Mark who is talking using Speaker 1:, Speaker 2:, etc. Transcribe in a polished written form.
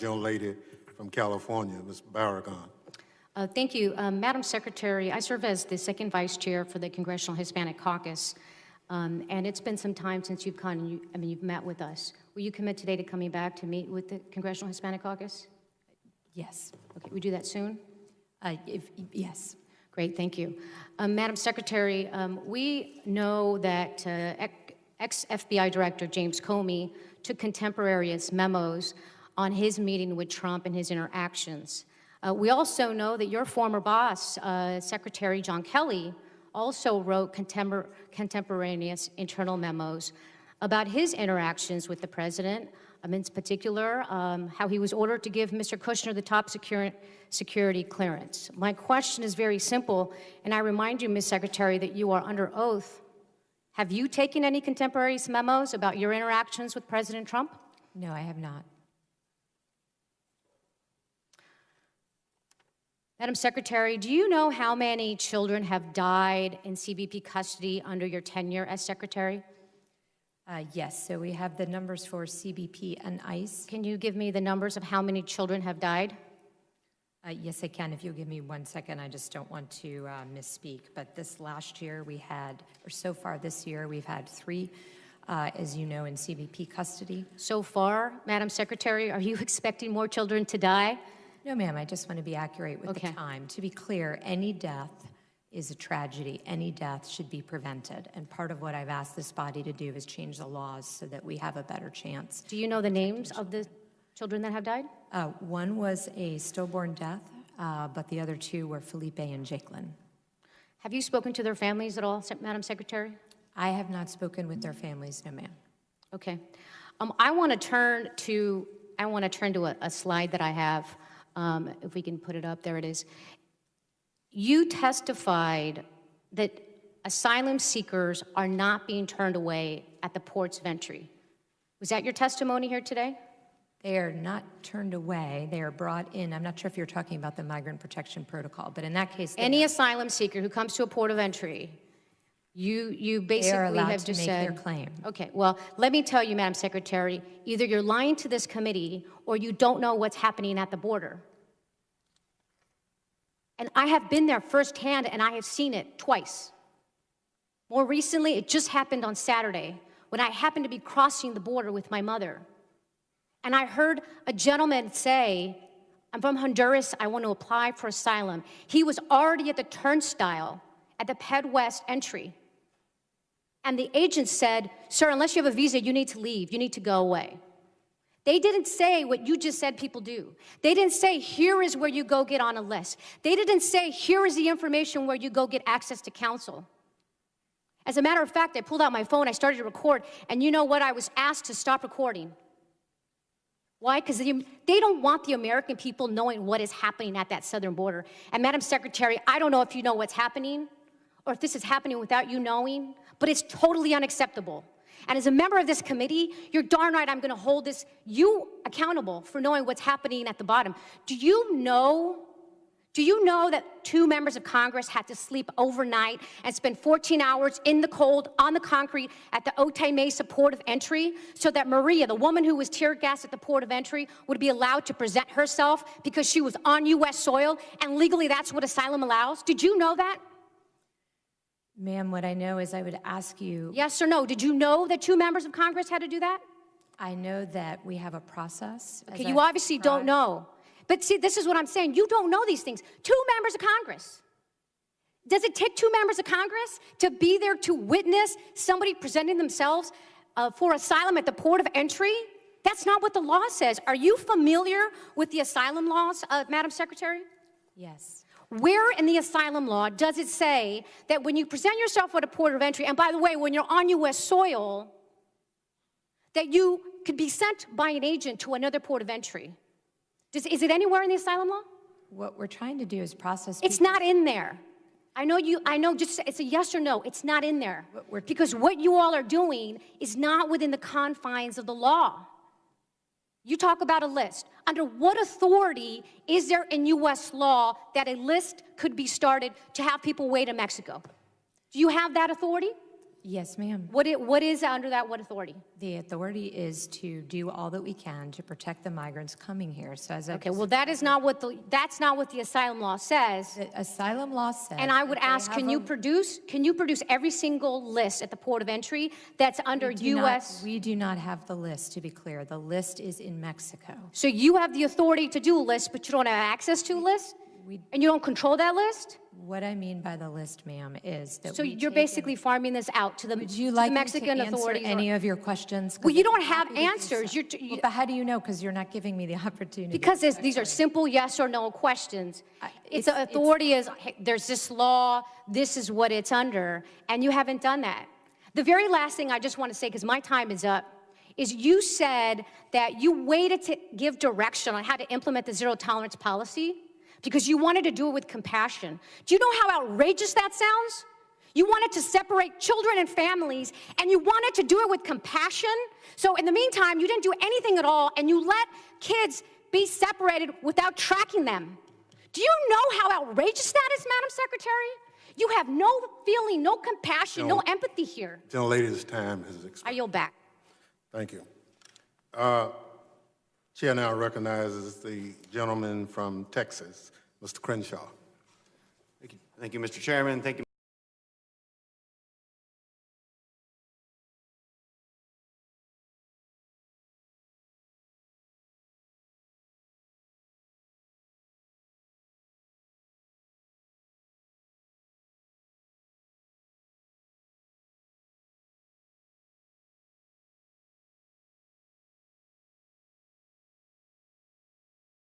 Speaker 1: Gentlelady from California, Ms. Barragan.
Speaker 2: Thank you. Madam Secretary, I serve as the second vice chair for the Congressional Hispanic Caucus, and it's been some time since you've come, you've met with us. Will you commit today to coming back to meet with the Congressional Hispanic Caucus?
Speaker 3: Yes.
Speaker 2: Okay, we do that soon?
Speaker 3: Yes.
Speaker 2: Great, thank you. Madam Secretary, we know that ex-FBI Director James Comey took contemporaneous memos on his meeting with Trump and his interactions. We also know that your former boss, Secretary John Kelly, also wrote contemporaneous internal memos about his interactions with the president, in particular, how he was ordered to give Mr. Kushner the top security clearance. My question is very simple, and I remind you, Ms. Secretary, that you are under oath. Have you taken any contemporaneous memos about your interactions with President Trump?
Speaker 3: No, I have not.
Speaker 2: Madam Secretary, do you know how many children have died in CBP custody under your tenure as Secretary?
Speaker 3: Yes, so we have the numbers for CBP and ICE.
Speaker 2: Can you give me the numbers of how many children have died?
Speaker 3: Yes, I can. If you'll give me 1 second, I just don't want to misspeak. But this last year we had, or so far this year, we've had 3, as you know, in CBP custody.
Speaker 2: So far, Madam Secretary, are you expecting more children to die?
Speaker 3: No, ma'am, I just want to be accurate with the time. To be clear, any death is a tragedy. Any death should be prevented. And part of what I've asked this body to do is change the laws so that we have a better chance.
Speaker 2: Do you know the names of the children that have died?
Speaker 3: One was a stillborn death, but the other 2 were Felipe and Jakelin.
Speaker 2: Have you spoken to their families at all, Madam Secretary?
Speaker 3: I have not spoken with their families, no, ma'am.
Speaker 2: Okay. I want to turn to a slide that I have. If we can put it up, there it is. You testified that asylum seekers are not being turned away at the ports of entry. Was that your testimony here today?
Speaker 3: They are not turned away. They are brought in. I'm not sure if you're talking about the Migrant Protection Protocol, but in that case,
Speaker 2: any asylum seeker who comes to a port of entry, you basically have just said,
Speaker 3: they are allowed to make their claim.
Speaker 2: Okay, well, let me tell you, Madam Secretary, either you're lying to this committee or you don't know what's happening at the border. And I have been there firsthand, and I have seen it twice. More recently, it just happened on Saturday when I happened to be crossing the border with my mother. And I heard a gentleman say, I'm from Honduras, I want to apply for asylum. He was already at the turnstile at the Ped West entry. And the agent said, sir, unless you have a visa, you need to leave, you need to go away. They didn't say what you just said people do. They didn't say, here is where you go get on a list. They didn't say, here is the information where you go get access to counsel. As a matter of fact, I pulled out my phone, I started to record, and you know what? I was asked to stop recording. Why? Because they don't want the American people knowing what is happening at that southern border. And Madam Secretary, I don't know if you know what's happening, or if this is happening without you knowing, but it's totally unacceptable. And as a member of this committee, you're darn right I'm going to hold you accountable for knowing what's happening at the bottom. Do you know that 2 members of Congress had to sleep overnight and spend 14 hours in the cold on the concrete at the Otay Mesa port of entry so that Maria, the woman who was tear gassed at the port of entry, would be allowed to present herself because she was on U.S. soil, and legally that's what asylum allows? Did you know that?
Speaker 3: Ma'am, what I know is I would ask you...
Speaker 2: Yes or no? Did you know that 2 members of Congress had to do that?
Speaker 3: I know that we have a process.
Speaker 2: Okay, you obviously don't know. But see, this is what I'm saying. You don't know these things. 2 members of Congress. Does it take 2 members of Congress to be there to witness somebody presenting themselves for asylum at the port of entry? That's not what the law says. Are you familiar with the asylum laws, Madam Secretary?
Speaker 3: Yes.
Speaker 2: Where in the asylum law does it say that when you present yourself at a port of entry, and by the way, when you're on U.S. soil, that you could be sent by an agent to another port of entry? Is it anywhere in the asylum law?
Speaker 3: What we're trying to do is process...
Speaker 2: It's not in there. I know, just it's a yes or no. It's not in there. Because what you all are doing is not within the confines of the law. You talk about a list. Under what authority is there in U.S. law that a list could be started to have people wait in Mexico? Do you have that authority?
Speaker 3: Yes, ma'am.
Speaker 2: What is under that, what authority?
Speaker 3: The authority is to do all that we can to protect the migrants coming here. So as I
Speaker 2: Okay, well, that's not what the asylum law says.
Speaker 3: the asylum law says.
Speaker 2: And I would
Speaker 3: that they
Speaker 2: ask,
Speaker 3: have
Speaker 2: can you produce every single list at the port of entry that's under
Speaker 3: we do
Speaker 2: U.S.?
Speaker 3: we do not have the list, to be clear. The list is in Mexico.
Speaker 2: So you have the authority to do a list, but you don't have access to a list? And you don't control that list?
Speaker 3: What I mean by the list, ma'am, is that
Speaker 2: So you're basically farming this out to the,
Speaker 3: Would you
Speaker 2: to
Speaker 3: like
Speaker 2: the
Speaker 3: me
Speaker 2: Mexican
Speaker 3: to answer
Speaker 2: authorities?
Speaker 3: any of your questions? 'Cause
Speaker 2: Well, you
Speaker 3: I'd
Speaker 2: don't
Speaker 3: be
Speaker 2: have
Speaker 3: happy to do
Speaker 2: answers.
Speaker 3: so. Well, but how do you know? Because you're not giving me the opportunity.
Speaker 2: Because these are simple yes or no questions. It's authority is, hey, there's this law, this is what it's under, and you haven't done that. The very last thing I just want to say, because my time is up, is you said that you waited to give direction on how to implement the zero tolerance policy because you wanted to do it with compassion. Do you know how outrageous that sounds? You wanted to separate children and families, and you wanted to do it with compassion. So in the meantime, you didn't do anything at all, and you let kids be separated without tracking them. Do you know how outrageous that is, Madam Secretary? You have no feeling, no compassion, no empathy here.
Speaker 1: Gentlelady's time has expired.
Speaker 2: I yield back.
Speaker 1: Thank you. Chair now recognizes the gentleman from Texas, Mr. Crenshaw.
Speaker 4: Thank you, Mr. Chairman. Thank you.